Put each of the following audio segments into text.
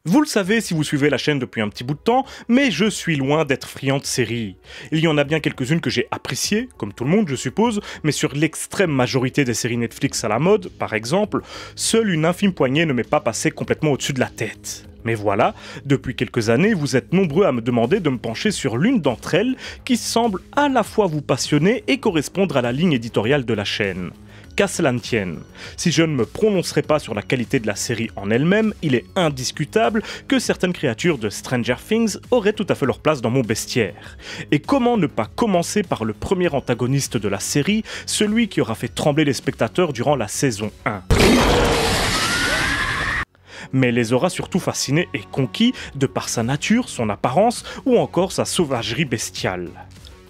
Vous le savez si vous suivez la chaîne depuis un petit bout de temps, mais je suis loin d'être friand de séries. Il y en a bien quelques-unes que j'ai appréciées, comme tout le monde je suppose, mais sur l'extrême majorité des séries Netflix à la mode, par exemple, seule une infime poignée ne m'est pas passée complètement au-dessus de la tête. Mais voilà, depuis quelques années, vous êtes nombreux à me demander de me pencher sur l'une d'entre elles qui semble à la fois vous passionner et correspondre à la ligne éditoriale de la chaîne. Qu'à cela ne tienne, si je ne me prononcerai pas sur la qualité de la série en elle-même, il est indiscutable que certaines créatures de Stranger Things auraient tout à fait leur place dans mon bestiaire. Et comment ne pas commencer par le premier antagoniste de la série, celui qui aura fait trembler les spectateurs durant la saison 1 ? Mais les aura surtout fascinés et conquis de par sa nature, son apparence ou encore sa sauvagerie bestiale.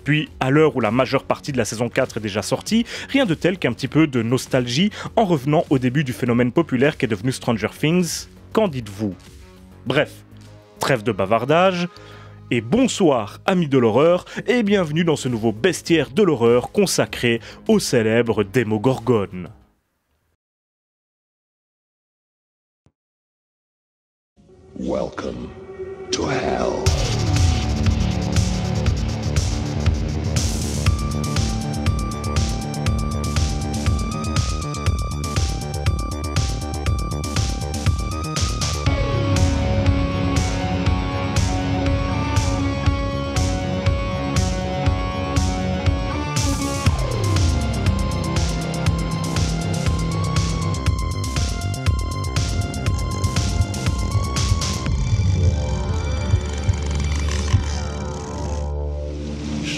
Puis, à l'heure où la majeure partie de la saison 4 est déjà sortie, rien de tel qu'un petit peu de nostalgie en revenant au début du phénomène populaire qu'est devenu Stranger Things. Qu'en dites-vous ? Bref, trêve de bavardage, et bonsoir amis de l'horreur, et bienvenue dans ce nouveau bestiaire de l'horreur consacré au célèbre Démogorgon. Welcome to hell.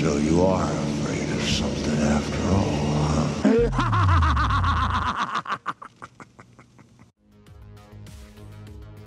So you are afraid of something after all, huh?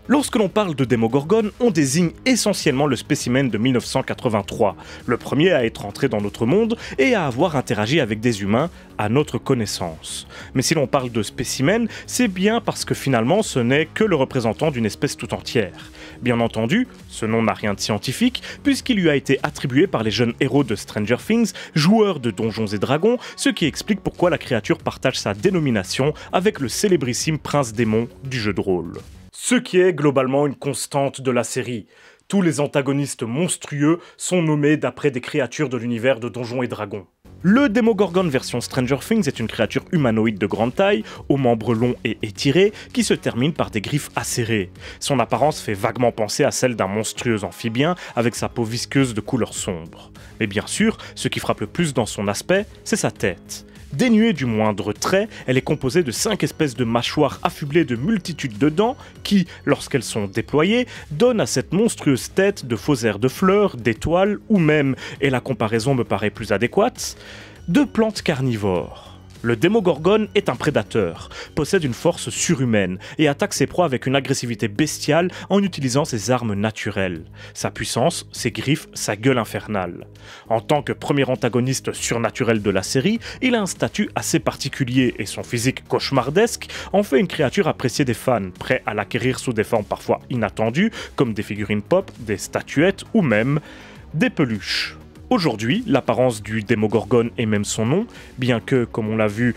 Lorsque l'on parle de Démogorgon, on désigne essentiellement le spécimen de 1983, le premier à être entré dans notre monde et à avoir interagi avec des humains à notre connaissance. Mais si l'on parle de spécimen, c'est bien parce que finalement ce n'est que le représentant d'une espèce tout entière. Bien entendu, ce nom n'a rien de scientifique puisqu'il lui a été attribué par les jeunes héros de Stranger Things, joueurs de Donjons et Dragons, ce qui explique pourquoi la créature partage sa dénomination avec le célébrissime prince démon du jeu de rôle. Ce qui est globalement une constante de la série. Tous les antagonistes monstrueux sont nommés d'après des créatures de l'univers de Donjons et Dragons. Le Démogorgon version Stranger Things est une créature humanoïde de grande taille, aux membres longs et étirés, qui se termine par des griffes acérées. Son apparence fait vaguement penser à celle d'un monstrueux amphibien avec sa peau visqueuse de couleur sombre. Mais bien sûr, ce qui frappe le plus dans son aspect, c'est sa tête. Dénuée du moindre trait, elle est composée de 5 espèces de mâchoires affublées de multitudes de dents qui, lorsqu'elles sont déployées, donnent à cette monstrueuse tête de faux airs de fleurs, d'étoiles ou même, et la comparaison me paraît plus adéquate, de plantes carnivores. Le Démogorgon est un prédateur, possède une force surhumaine et attaque ses proies avec une agressivité bestiale en utilisant ses armes naturelles. Sa puissance, ses griffes, sa gueule infernale. En tant que premier antagoniste surnaturel de la série, il a un statut assez particulier et son physique cauchemardesque en fait une créature appréciée des fans, prêts à l'acquérir sous des formes parfois inattendues, comme des figurines pop, des statuettes ou même des peluches. Aujourd'hui, l'apparence du Démogorgon et même son nom, bien que, comme on l'a vu,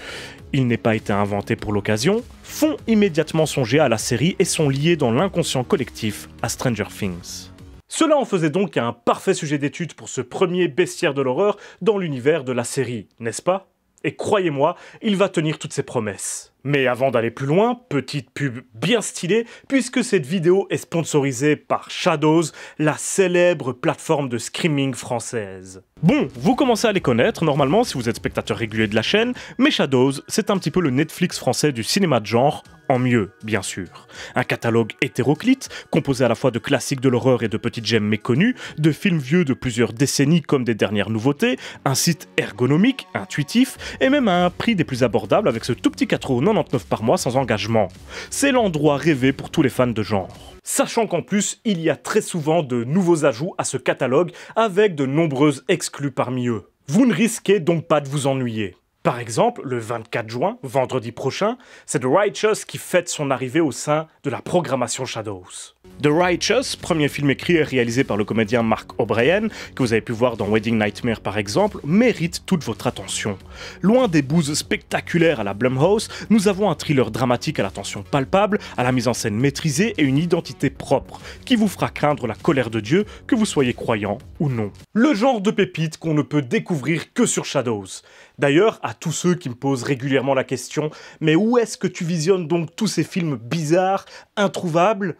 il n'ait pas été inventé pour l'occasion, font immédiatement songer à la série et sont liés dans l'inconscient collectif à Stranger Things. Cela en faisait donc un parfait sujet d'étude pour ce premier bestiaire de l'horreur dans l'univers de la série, n'est-ce pas ? Et croyez-moi, il va tenir toutes ses promesses. Mais avant d'aller plus loin, petite pub bien stylée, puisque cette vidéo est sponsorisée par Shadows, la célèbre plateforme de streaming française. Bon, vous commencez à les connaître normalement si vous êtes spectateur régulier de la chaîne, mais Shadows, c'est un petit peu le Netflix français du cinéma de genre, en mieux, bien sûr. Un catalogue hétéroclite, composé à la fois de classiques de l'horreur et de petites gemmes méconnues, de films vieux de plusieurs décennies comme des dernières nouveautés, un site ergonomique, intuitif, et même à un prix des plus abordables avec ce tout petit 4,99€ par mois sans engagement. C'est l'endroit rêvé pour tous les fans de genre. Sachant qu'en plus, il y a très souvent de nouveaux ajouts à ce catalogue avec de nombreuses exclus parmi eux. Vous ne risquez donc pas de vous ennuyer. Par exemple, le 24 juin, vendredi prochain, c'est The Righteous qui fête son arrivée au sein de la programmation Shadows. The Righteous, premier film écrit et réalisé par le comédien Mark O'Brien, que vous avez pu voir dans Wedding Nightmare par exemple, mérite toute votre attention. Loin des bouses spectaculaires à la Blumhouse, nous avons un thriller dramatique à la tension palpable, à la mise en scène maîtrisée et une identité propre, qui vous fera craindre la colère de Dieu, que vous soyez croyant ou non. Le genre de pépite qu'on ne peut découvrir que sur Shadows. D'ailleurs, à tous ceux qui me posent régulièrement la question « Mais où est-ce que tu visionnes donc tous ces films bizarres, introuvables ?»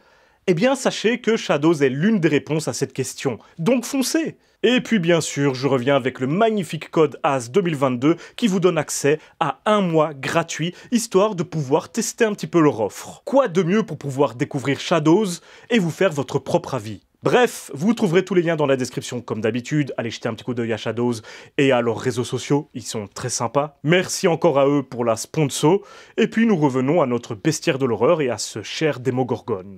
Eh bien, sachez que Shadows est l'une des réponses à cette question. Donc foncez! Et puis bien sûr, je reviens avec le magnifique code AS 2022 qui vous donne accès à 1 mois gratuit, histoire de pouvoir tester un petit peu leur offre. Quoi de mieux pour pouvoir découvrir Shadows et vous faire votre propre avis? Bref, vous trouverez tous les liens dans la description comme d'habitude, allez jeter un petit coup d'œil à Shadows et à leurs réseaux sociaux, ils sont très sympas. Merci encore à eux pour la sponsor, et puis nous revenons à notre bestiaire de l'horreur et à ce cher Démogorgon.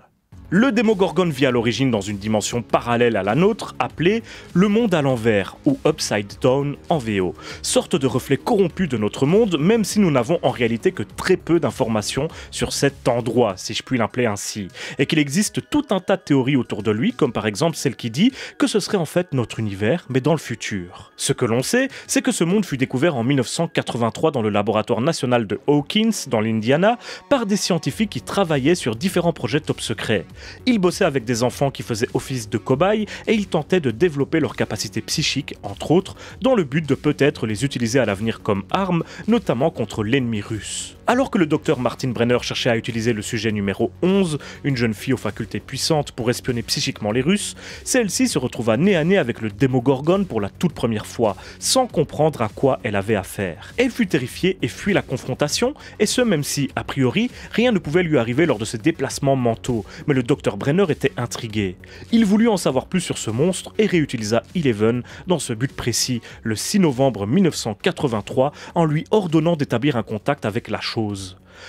Le Démogorgon vit à l'origine dans une dimension parallèle à la nôtre, appelée le monde à l'envers, ou Upside Down en VO, sorte de reflet corrompu de notre monde, même si nous n'avons en réalité que très peu d'informations sur cet endroit, si je puis l'appeler ainsi, et qu'il existe tout un tas de théories autour de lui, comme par exemple celle qui dit que ce serait en fait notre univers, mais dans le futur. Ce que l'on sait, c'est que ce monde fut découvert en 1983 dans le laboratoire national de Hawkins, dans l'Indiana, par des scientifiques qui travaillaient sur différents projets top secrets. Ils bossaient avec des enfants qui faisaient office de cobayes et ils tentaient de développer leurs capacités psychiques, entre autres, dans le but de peut-être les utiliser à l'avenir comme armes, notamment contre l'ennemi russe. Alors que le docteur Martin Brenner cherchait à utiliser le sujet numéro 11, une jeune fille aux facultés puissantes pour espionner psychiquement les Russes, celle-ci se retrouva nez à nez avec le Démogorgon pour la toute première fois, sans comprendre à quoi elle avait affaire. Elle fut terrifiée et fuit la confrontation, et ce même si, a priori, rien ne pouvait lui arriver lors de ses déplacements mentaux, mais le docteur Brenner était intrigué. Il voulut en savoir plus sur ce monstre et réutilisa Eleven dans ce but précis, le 6 novembre 1983, en lui ordonnant d'établir un contact avec la chose.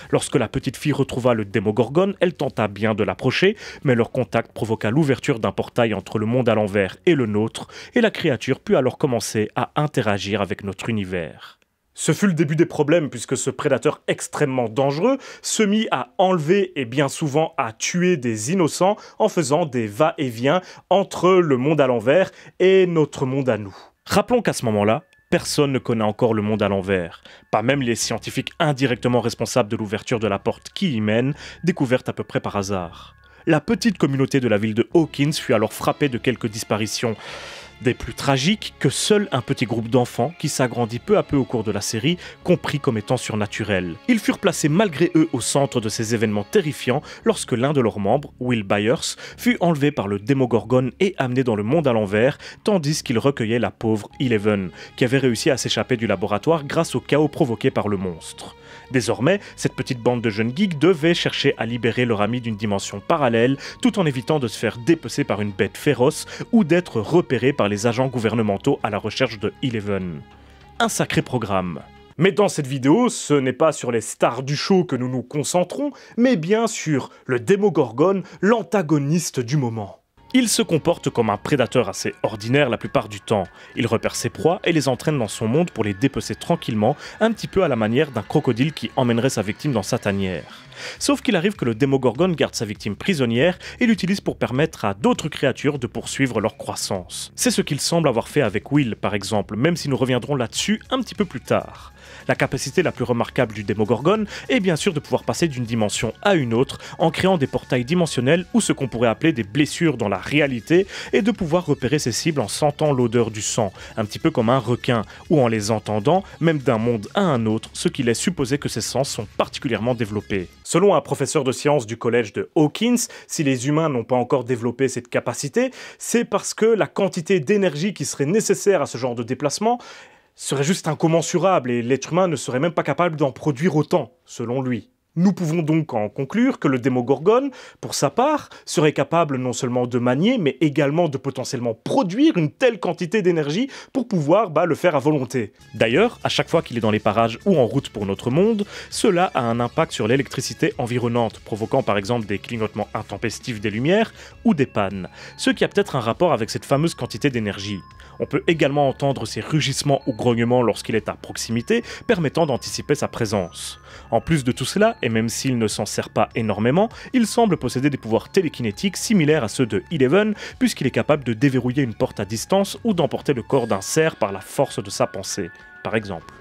Lorsque la petite fille retrouva le Démogorgon, elle tenta bien de l'approcher, mais leur contact provoqua l'ouverture d'un portail entre le monde à l'envers et le nôtre, et la créature put alors commencer à interagir avec notre univers. Ce fut le début des problèmes puisque ce prédateur extrêmement dangereux se mit à enlever et bien souvent à tuer des innocents en faisant des va-et-vient entre le monde à l'envers et notre monde à nous. Rappelons qu'à ce moment-là, personne ne connaît encore le monde à l'envers, pas même les scientifiques indirectement responsables de l'ouverture de la porte qui y mène, découverte à peu près par hasard. La petite communauté de la ville de Hawkins fut alors frappée de quelques disparitions, des plus tragiques que seul un petit groupe d'enfants qui s'agrandit peu à peu au cours de la série, compris comme étant surnaturels. Ils furent placés malgré eux au centre de ces événements terrifiants lorsque l'un de leurs membres, Will Byers, fut enlevé par le Démogorgon et amené dans le monde à l'envers, tandis qu'il recueillait la pauvre Eleven, qui avait réussi à s'échapper du laboratoire grâce au chaos provoqué par le monstre. Désormais, cette petite bande de jeunes geeks devait chercher à libérer leur ami d'une dimension parallèle, tout en évitant de se faire dépecer par une bête féroce ou d'être repérés par les agents gouvernementaux à la recherche de Eleven. Un sacré programme. Mais dans cette vidéo, ce n'est pas sur les stars du show que nous nous concentrons, mais bien sur le Démogorgon, l'antagoniste du moment. Il se comporte comme un prédateur assez ordinaire la plupart du temps. Il repère ses proies et les entraîne dans son monde pour les dépecer tranquillement, un petit peu à la manière d'un crocodile qui emmènerait sa victime dans sa tanière. Sauf qu'il arrive que le Démogorgon garde sa victime prisonnière et l'utilise pour permettre à d'autres créatures de poursuivre leur croissance. C'est ce qu'il semble avoir fait avec Will par exemple, même si nous reviendrons là-dessus un petit peu plus tard. La capacité la plus remarquable du Démogorgon est bien sûr de pouvoir passer d'une dimension à une autre en créant des portails dimensionnels ou ce qu'on pourrait appeler des blessures dans la réalité et de pouvoir repérer ses cibles en sentant l'odeur du sang, un petit peu comme un requin, ou en les entendant, même d'un monde à un autre, ce qui laisse supposer que ses sens sont particulièrement développés. Selon un professeur de sciences du collège de Hawkins, si les humains n'ont pas encore développé cette capacité, c'est parce que la quantité d'énergie qui serait nécessaire à ce genre de déplacement serait juste incommensurable et l'être humain ne serait même pas capable d'en produire autant, selon lui. Nous pouvons donc en conclure que le Démogorgon, pour sa part, serait capable non seulement de manier, mais également de potentiellement produire une telle quantité d'énergie pour pouvoir le faire à volonté. D'ailleurs, à chaque fois qu'il est dans les parages ou en route pour notre monde, cela a un impact sur l'électricité environnante, provoquant par exemple des clignotements intempestifs des lumières ou des pannes, ce qui a peut-être un rapport avec cette fameuse quantité d'énergie. On peut également entendre ses rugissements ou grognements lorsqu'il est à proximité, permettant d'anticiper sa présence. En plus de tout cela, et même s'il ne s'en sert pas énormément, il semble posséder des pouvoirs télékinétiques similaires à ceux de Eleven, puisqu'il est capable de déverrouiller une porte à distance ou d'emporter le corps d'un cerf par la force de sa pensée, par exemple.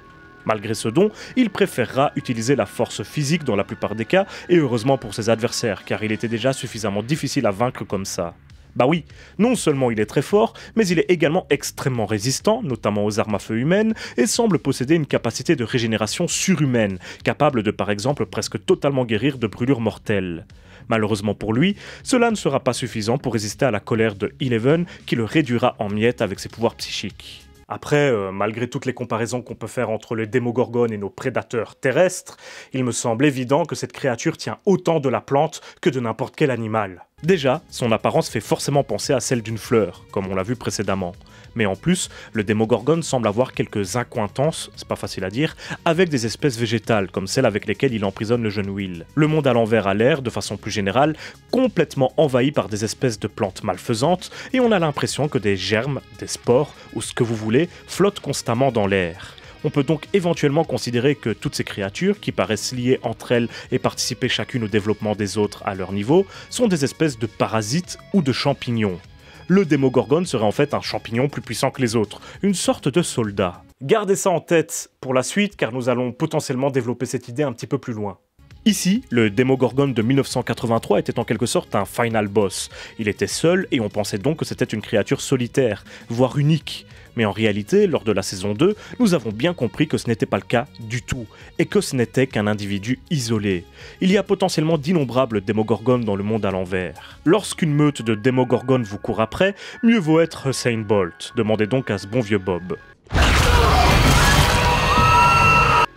Malgré ce don, il préférera utiliser la force physique dans la plupart des cas, et heureusement pour ses adversaires, car il était déjà suffisamment difficile à vaincre comme ça. Bah oui, non seulement il est très fort, mais il est également extrêmement résistant, notamment aux armes à feu humaines, et semble posséder une capacité de régénération surhumaine, capable de par exemple presque totalement guérir de brûlures mortelles. Malheureusement pour lui, cela ne sera pas suffisant pour résister à la colère de Eleven, qui le réduira en miettes avec ses pouvoirs psychiques. Après, malgré toutes les comparaisons qu'on peut faire entre le Démogorgon et nos prédateurs terrestres, il me semble évident que cette créature tient autant de la plante que de n'importe quel animal. Déjà, son apparence fait forcément penser à celle d'une fleur, comme on l'a vu précédemment. Mais en plus, le Démogorgon semble avoir quelques accointances, c'est pas facile à dire, avec des espèces végétales, comme celles avec lesquelles il emprisonne le jeune Will. Le monde à l'envers a l'air, de façon plus générale, complètement envahi par des espèces de plantes malfaisantes, et on a l'impression que des germes, des spores, ou ce que vous voulez, flottent constamment dans l'air. On peut donc éventuellement considérer que toutes ces créatures, qui paraissent liées entre elles et participer chacune au développement des autres à leur niveau, sont des espèces de parasites ou de champignons. Le Démogorgon serait en fait un champignon plus puissant que les autres, une sorte de soldat. Gardez ça en tête pour la suite, car nous allons potentiellement développer cette idée un petit peu plus loin. Ici, le Démogorgon de 1983 était en quelque sorte un final boss. Il était seul et on pensait donc que c'était une créature solitaire, voire unique. Mais en réalité, lors de la saison 2, nous avons bien compris que ce n'était pas le cas du tout, et que ce n'était qu'un individu isolé. Il y a potentiellement d'innombrables Démogorgones dans le monde à l'envers. Lorsqu'une meute de Démogorgones vous court après, mieux vaut être Usain Bolt, demandez donc à ce bon vieux Bob.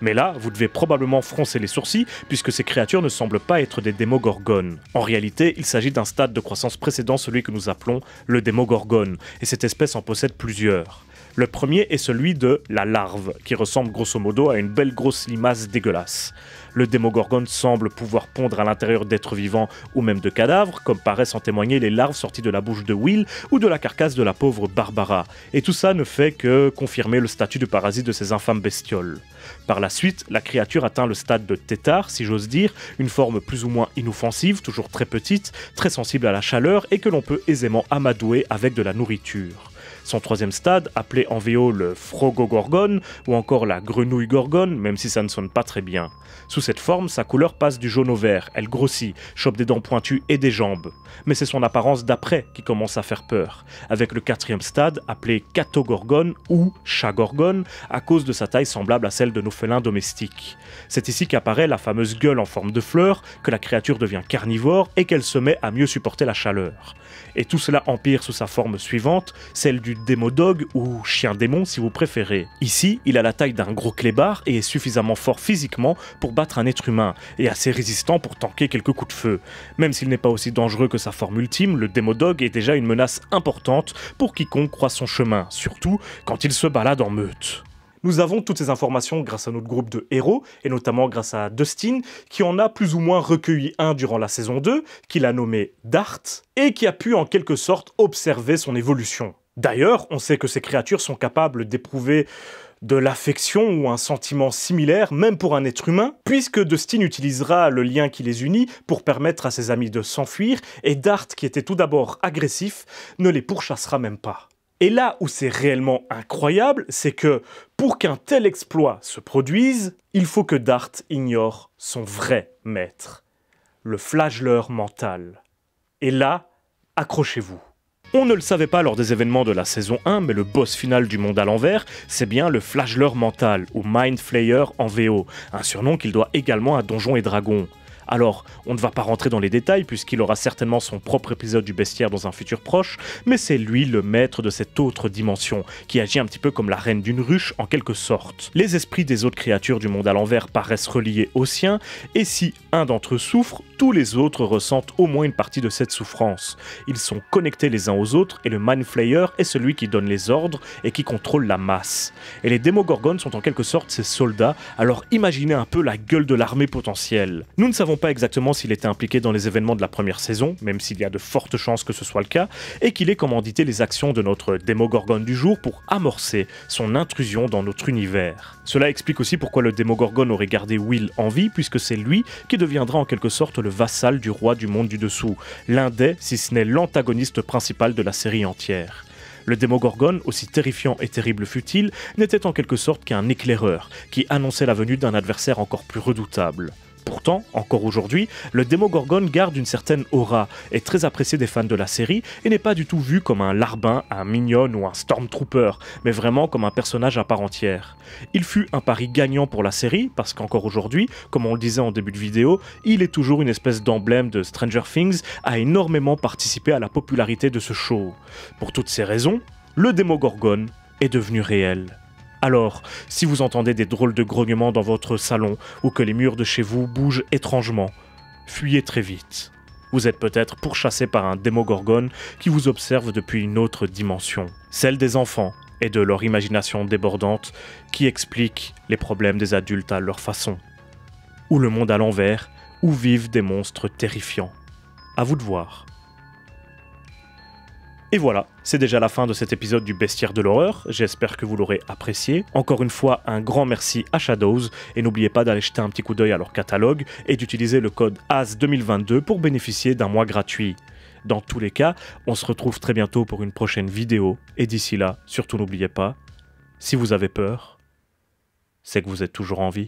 Mais là, vous devez probablement froncer les sourcils, puisque ces créatures ne semblent pas être des Démogorgones. En réalité, il s'agit d'un stade de croissance précédent, celui que nous appelons le Démogorgone, et cette espèce en possède plusieurs. Le premier est celui de la larve, qui ressemble grosso modo à une belle grosse limace dégueulasse. Le Démogorgone semble pouvoir pondre à l'intérieur d'êtres vivants ou même de cadavres, comme paraissent en témoigner les larves sorties de la bouche de Will ou de la carcasse de la pauvre Barbara. Et tout ça ne fait que confirmer le statut de parasite de ces infâmes bestioles. Par la suite, la créature atteint le stade de tétard, si j'ose dire, une forme plus ou moins inoffensive, toujours très petite, très sensible à la chaleur et que l'on peut aisément amadouer avec de la nourriture. Son troisième stade, appelé en VO le Frogogorgone ou encore la Grenouille Gorgone, même si ça ne sonne pas très bien. Sous cette forme, sa couleur passe du jaune au vert, elle grossit, chope des dents pointues et des jambes. Mais c'est son apparence d'après qui commence à faire peur, avec le quatrième stade, appelé Catogorgone ou Chat-Gorgone, à cause de sa taille semblable à celle de nos félins domestiques. C'est ici qu'apparaît la fameuse gueule en forme de fleur, que la créature devient carnivore et qu'elle se met à mieux supporter la chaleur. Et tout cela empire sous sa forme suivante, celle du Démodog ou chien-démon si vous préférez. Ici, il a la taille d'un gros clébard et est suffisamment fort physiquement pour battre un être humain, et assez résistant pour tanker quelques coups de feu. Même s'il n'est pas aussi dangereux que sa forme ultime, le Démodog est déjà une menace importante pour quiconque croise son chemin, surtout quand il se balade en meute. Nous avons toutes ces informations grâce à notre groupe de héros, et notamment grâce à Dustin, qui en a plus ou moins recueilli un durant la saison 2, qu'il a nommé Dart, et qui a pu en quelque sorte observer son évolution. D'ailleurs, on sait que ces créatures sont capables d'éprouver de l'affection ou un sentiment similaire, même pour un être humain, puisque Dustin utilisera le lien qui les unit pour permettre à ses amis de s'enfuir, et Dart, qui était tout d'abord agressif, ne les pourchassera même pas. Et là où c'est réellement incroyable, c'est que pour qu'un tel exploit se produise, il faut que Dart ignore son vrai maître, le flagelleur mental. Et là, accrochez-vous. On ne le savait pas lors des événements de la saison 1, mais le boss final du monde à l'envers, c'est bien le flagelleur mental, ou Mind Flayer en VO, un surnom qu'il doit également à Donjons et Dragons. Alors, on ne va pas rentrer dans les détails puisqu'il aura certainement son propre épisode du bestiaire dans un futur proche, mais c'est lui le maître de cette autre dimension, qui agit un petit peu comme la reine d'une ruche en quelque sorte. Les esprits des autres créatures du monde à l'envers paraissent reliés aux siens, et si un d'entre eux souffre, tous les autres ressentent au moins une partie de cette souffrance. Ils sont connectés les uns aux autres, et le Mind Flayer est celui qui donne les ordres et qui contrôle la masse. Et les Démogorgones sont en quelque sorte ses soldats, alors imaginez un peu la gueule de l'armée potentielle. Nous ne savons pas exactement s'il était impliqué dans les événements de la première saison, même s'il y a de fortes chances que ce soit le cas, et qu'il ait commandité les actions de notre Démogorgone du jour pour amorcer son intrusion dans notre univers. Cela explique aussi pourquoi le Démogorgone aurait gardé Will en vie, puisque c'est lui qui deviendra en quelque sorte le vassal du roi du monde du dessous, l'un des, si ce n'est l'antagoniste principal de la série entière. Le Démogorgone, aussi terrifiant et terrible fut-il, n'était en quelque sorte qu'un éclaireur, qui annonçait la venue d'un adversaire encore plus redoutable. Pourtant, encore aujourd'hui, le Démogorgone garde une certaine aura, est très apprécié des fans de la série et n'est pas du tout vu comme un larbin, un mignon ou un stormtrooper, mais vraiment comme un personnage à part entière. Il fut un pari gagnant pour la série, parce qu'encore aujourd'hui, comme on le disait en début de vidéo, il est toujours une espèce d'emblème de Stranger Things, a énormément participé à la popularité de ce show. Pour toutes ces raisons, le Démogorgone est devenu réel. Alors, si vous entendez des drôles de grognements dans votre salon ou que les murs de chez vous bougent étrangement, fuyez très vite. Vous êtes peut-être pourchassé par un Démogorgone qui vous observe depuis une autre dimension, celle des enfants et de leur imagination débordante qui explique les problèmes des adultes à leur façon. Ou le monde à l'envers, où vivent des monstres terrifiants. À vous de voir. Et voilà, c'est déjà la fin de cet épisode du Bestiaire de l'horreur, j'espère que vous l'aurez apprécié. Encore une fois, un grand merci à Shadows, et n'oubliez pas d'aller jeter un petit coup d'œil à leur catalogue, et d'utiliser le code AS2022 pour bénéficier d'un mois gratuit. Dans tous les cas, on se retrouve très bientôt pour une prochaine vidéo, et d'ici là, surtout n'oubliez pas, si vous avez peur, c'est que vous êtes toujours en vie.